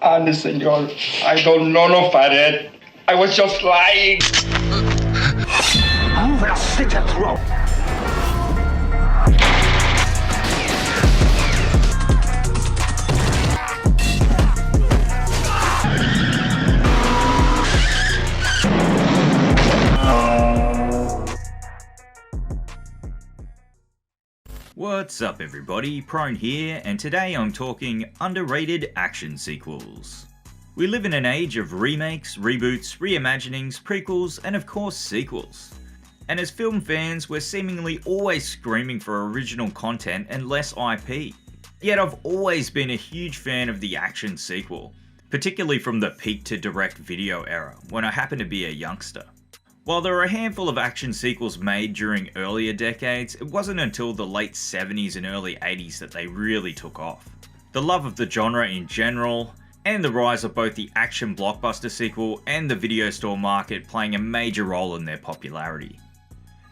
Senor, I don't know no Farid. I was just lying. I'm gonna slit your throat. What's up everybody, Prone here, and today I'm talking underrated action sequels. We live in an age of remakes, reboots, reimaginings, prequels, and of course sequels. And as film fans, we're seemingly always screaming for original content and less IP. Yet I've always been a huge fan of the action sequel, particularly from the peak to direct video era, when I happened to be a youngster. While there were a handful of action sequels made during earlier decades, it wasn't until the late 70s and early 80s that they really took off. The love of the genre in general, and the rise of both the action blockbuster sequel and the video store market playing a major role in their popularity.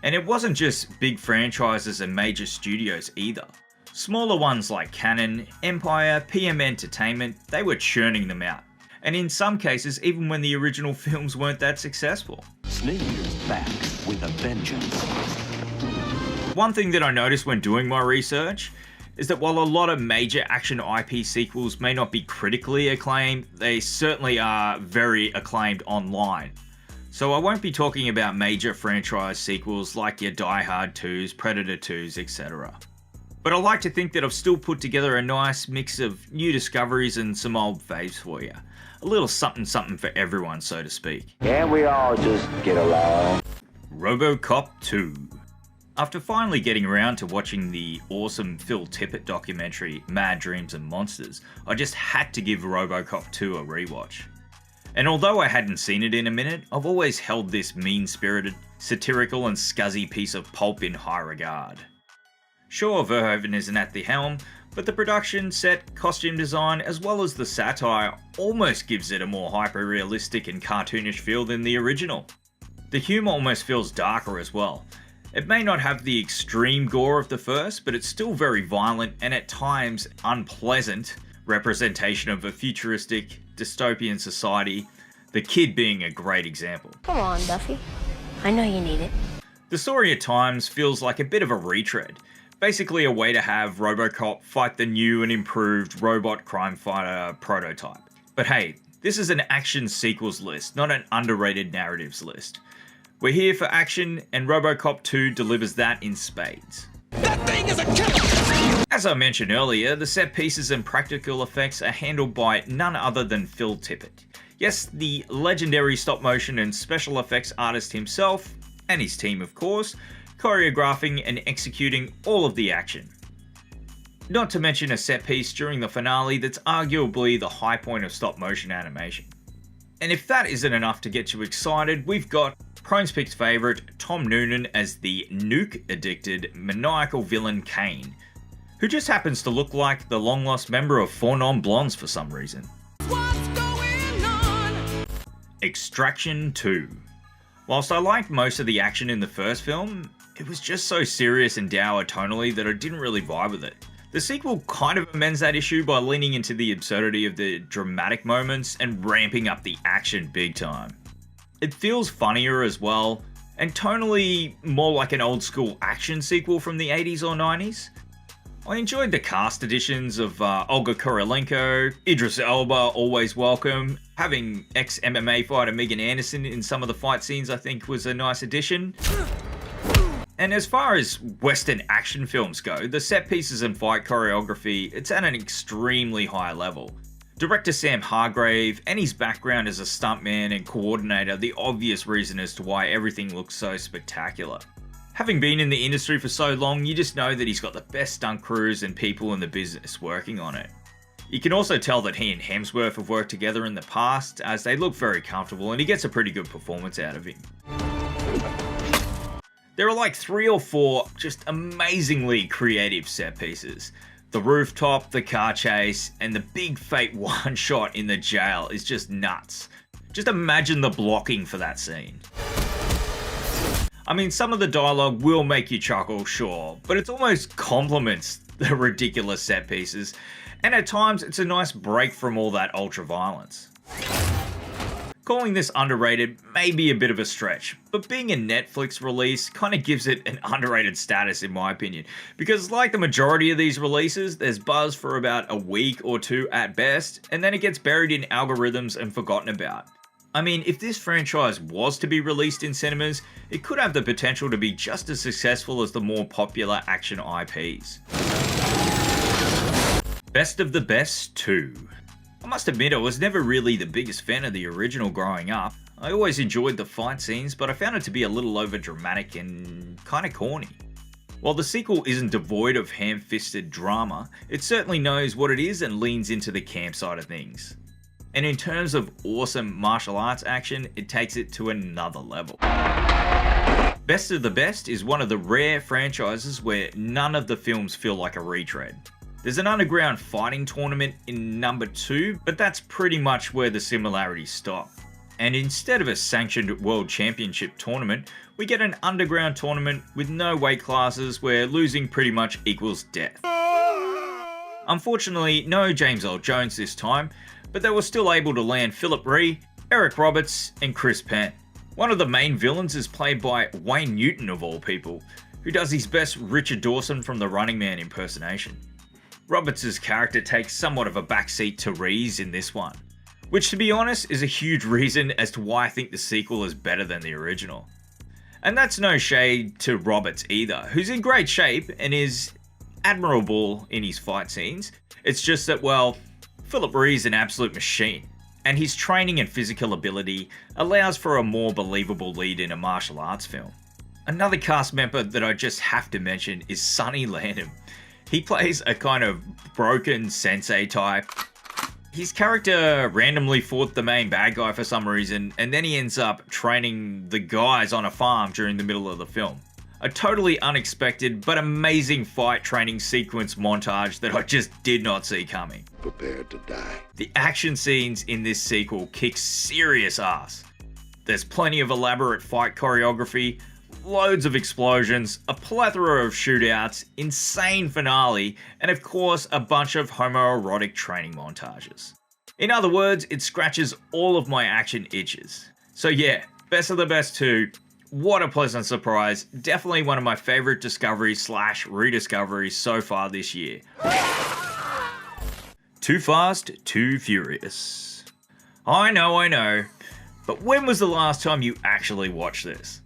And it wasn't just big franchises and major studios either. Smaller ones like Canon, Empire, PM Entertainment, they were churning them out. And in some cases, even when the original films weren't that successful. Slinger's back with a vengeance. One thing that I noticed when doing my research is that while a lot of major action IP sequels may not be critically acclaimed, they certainly are very acclaimed online. So I won't be talking about major franchise sequels like your Die Hard 2s, Predator 2s, etc. But I like to think that I've still put together a nice mix of new discoveries and some old faves for you. A little something something for everyone, so to speak. Can't we all just get along? RoboCop 2. After finally getting around to watching the awesome Phil Tippett documentary Mad Dreams and Monsters, I just had to give RoboCop 2 a rewatch. And although I hadn't seen it in a minute, I've always held this mean-spirited, satirical and scuzzy piece of pulp in high regard. Sure, Verhoeven isn't at the helm, but the production, set, costume design, as well as the satire almost gives it a more hyper-realistic and cartoonish feel than the original. The humour almost feels darker as well. It may not have the extreme gore of the first, but it's still very violent and at times unpleasant representation of a futuristic, dystopian society, the kid being a great example. Come on, Duffy. I know you need it. The story at times feels like a bit of a retread. Basically a way to have RoboCop fight the new and improved robot crime fighter prototype. But hey, this is an action sequels list, not an underrated narratives list. We're here for action, and RoboCop 2 delivers that in spades. That thing is a killer! As I mentioned earlier, the set pieces and practical effects are handled by none other than Phil Tippett. Yes, the legendary stop motion and special effects artist himself, and his team of course, choreographing and executing all of the action. Not to mention a set piece during the finale that's arguably the high point of stop motion animation. And if that isn't enough to get you excited, we've got Prone's Pick's favourite Tom Noonan as the nuke-addicted, maniacal villain Kane, who just happens to look like the long-lost member of Four Non-Blondes for some reason. What's going on? Extraction 2. Whilst I liked most of the action in the first film, it was just so serious and dour tonally that I didn't really vibe with it. The sequel kind of amends that issue by leaning into the absurdity of the dramatic moments and ramping up the action big time. It feels funnier as well, and tonally more like an old school action sequel from the 80s or 90s. I enjoyed the cast additions of Olga Kurylenko, Idris Elba, always welcome. Having ex-MMA fighter Megan Anderson in some of the fight scenes I think was a nice addition. And as far as Western action films go, the set pieces and fight choreography, it's at an extremely high level. Director Sam Hargrave and his background as a stuntman and coordinator, the obvious reason as to why everything looks so spectacular. Having been in the industry for so long, you just know that he's got the best stunt crews and people in the business working on it. You can also tell that he and Hemsworth have worked together in the past, as they look very comfortable and he gets a pretty good performance out of him. There are like 3 or 4 just amazingly creative set pieces. The rooftop, the car chase, and the big fake one shot in the jail is just nuts. Just imagine the blocking for that scene. I mean, some of the dialogue will make you chuckle, sure, but it almost complements the ridiculous set pieces, and at times it's a nice break from all that ultra violence. Calling this underrated may be a bit of a stretch, but being a Netflix release kind of gives it an underrated status in my opinion, because like the majority of these releases, there's buzz for about a week or two at best, and then it gets buried in algorithms and forgotten about. I mean, if this franchise was to be released in cinemas, it could have the potential to be just as successful as the more popular action IPs. Best of the Best 2. I must admit I was never really the biggest fan of the original growing up. I always enjoyed the fight scenes, but I found it to be a little over dramatic and kinda corny. While the sequel isn't devoid of ham-fisted drama, it certainly knows what it is and leans into the camp side of things. And in terms of awesome martial arts action, it takes it to another level. Best of the Best is one of the rare franchises where none of the films feel like a retread. There's an underground fighting tournament in number 2, but that's pretty much where the similarities stop. And instead of a sanctioned world championship tournament, we get an underground tournament with no weight classes where losing pretty much equals death. Unfortunately, no James Earl Jones this time, but they were still able to land Philip Rhee, Eric Roberts, and Chris Penn. One of the main villains is played by Wayne Newton of all people, who does his best Richard Dawson from The Running Man impersonation. Roberts' character takes somewhat of a backseat to Rhee's in this one, which to be honest is a huge reason as to why I think the sequel is better than the original. And that's no shade to Roberts either, who's in great shape and is admirable in his fight scenes. It's just that, well, Philip Rhee's an absolute machine, and his training and physical ability allows for a more believable lead in a martial arts film. Another cast member that I just have to mention is Sonny Landham. He plays a kind of broken sensei type. His character randomly fought the main bad guy for some reason, and then he ends up training the guys on a farm during the middle of the film. A totally unexpected but amazing fight training sequence montage that I just did not see coming. Prepared to die. The action scenes in this sequel kick serious ass. There's plenty of elaborate fight choreography, loads of explosions, a plethora of shootouts, insane finale, and of course a bunch of homoerotic training montages. In other words, it scratches all of my action itches. So yeah, Best of the Best 2, what a pleasant surprise, definitely one of my favourite discoveries / rediscoveries so far this year. Too Fast, Too Furious. I know, but when was the last time you actually watched this?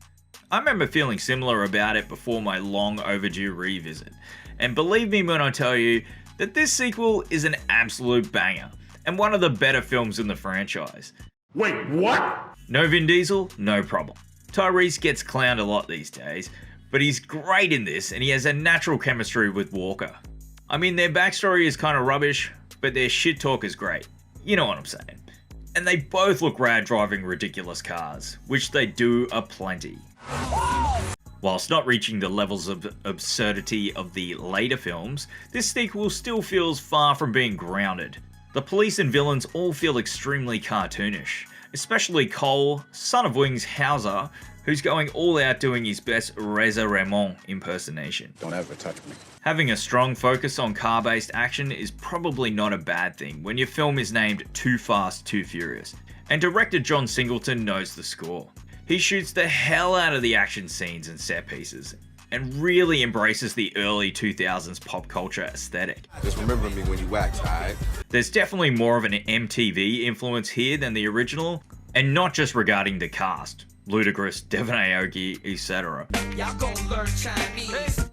I remember feeling similar about it before my long overdue revisit, and believe me when I tell you that this sequel is an absolute banger, and one of the better films in the franchise. Wait, what? No Vin Diesel? No problem. Tyrese gets clowned a lot these days, but he's great in this and he has a natural chemistry with Walker. I mean, their backstory is kind of rubbish, but their shit talk is great. You know what I'm saying. And they both look rad driving ridiculous cars, which they do aplenty. Whilst not reaching the levels of absurdity of the later films, this sequel still feels far from being grounded. The police and villains all feel extremely cartoonish, especially Cole, son of Wings Hauser, who's going all out doing his best Reza Ramon impersonation. Don't ever touch me. Having a strong focus on car-based action is probably not a bad thing when your film is named Too Fast, Too Furious, and director John Singleton knows the score. He shoots the hell out of the action scenes and set pieces, and really embraces the early 2000s pop culture aesthetic. Just remember me when you wax, alright? There's definitely more of an MTV influence here than the original, and not just regarding the cast. Ludacris, Devon Aoki, etc.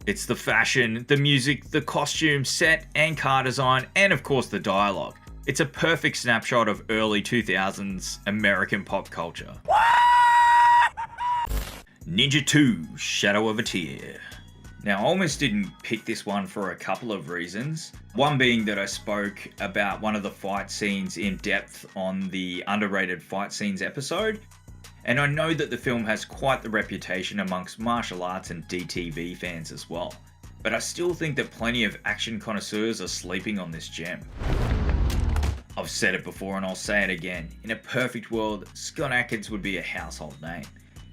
It's the fashion, the music, the costume, set and car design, and of course the dialogue. It's a perfect snapshot of early 2000s American pop culture. Ninja 2, Shadow of a Tear. Now, I almost didn't pick this one for a couple of reasons. One being that I spoke about one of the fight scenes in depth on the underrated fight scenes episode, and I know that the film has quite the reputation amongst martial arts and DTV fans as well. But I still think that plenty of action connoisseurs are sleeping on this gem. I've said it before and I'll say it again. In a perfect world, Scott Adkins would be a household name.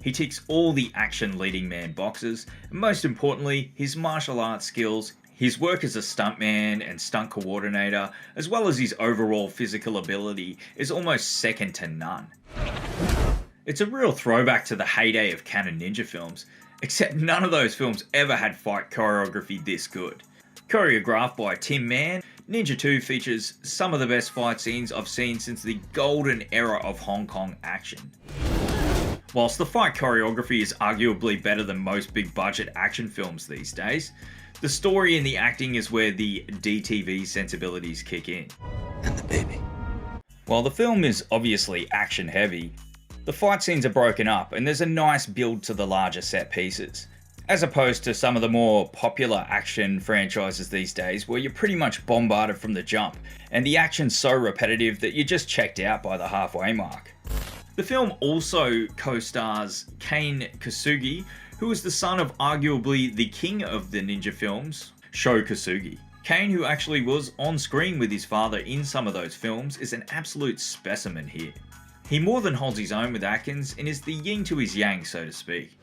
He ticks all the action leading man boxes, and most importantly, his martial arts skills, his work as a stuntman and stunt coordinator, as well as his overall physical ability, is almost second to none. It's a real throwback to the heyday of canon ninja films, except none of those films ever had fight choreography this good. Choreographed by Tim Mann, Ninja 2 features some of the best fight scenes I've seen since the golden era of Hong Kong action. Whilst the fight choreography is arguably better than most big budget action films these days, the story and the acting is where the DTV sensibilities kick in. And the baby. While the film is obviously action heavy, the fight scenes are broken up and there's a nice build to the larger set pieces. As opposed to some of the more popular action franchises these days where you're pretty much bombarded from the jump and the action's so repetitive that you're just checked out by the halfway mark. The film also co-stars Kane Kosugi, who is the son of arguably the king of the ninja films, Sho Kosugi. Kane, who actually was on screen with his father in some of those films, is an absolute specimen here. He more than holds his own with Atkins and is the yin to his yang, so to speak.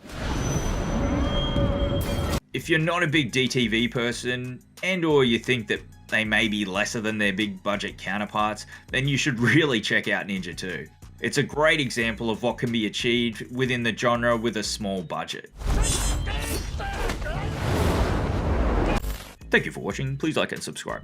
If you're not a big DTV person, and or you think that they may be lesser than their big budget counterparts, then you should really check out Ninja 2. It's a great example of what can be achieved within the genre with a small budget. Thank you for watching, please like and subscribe.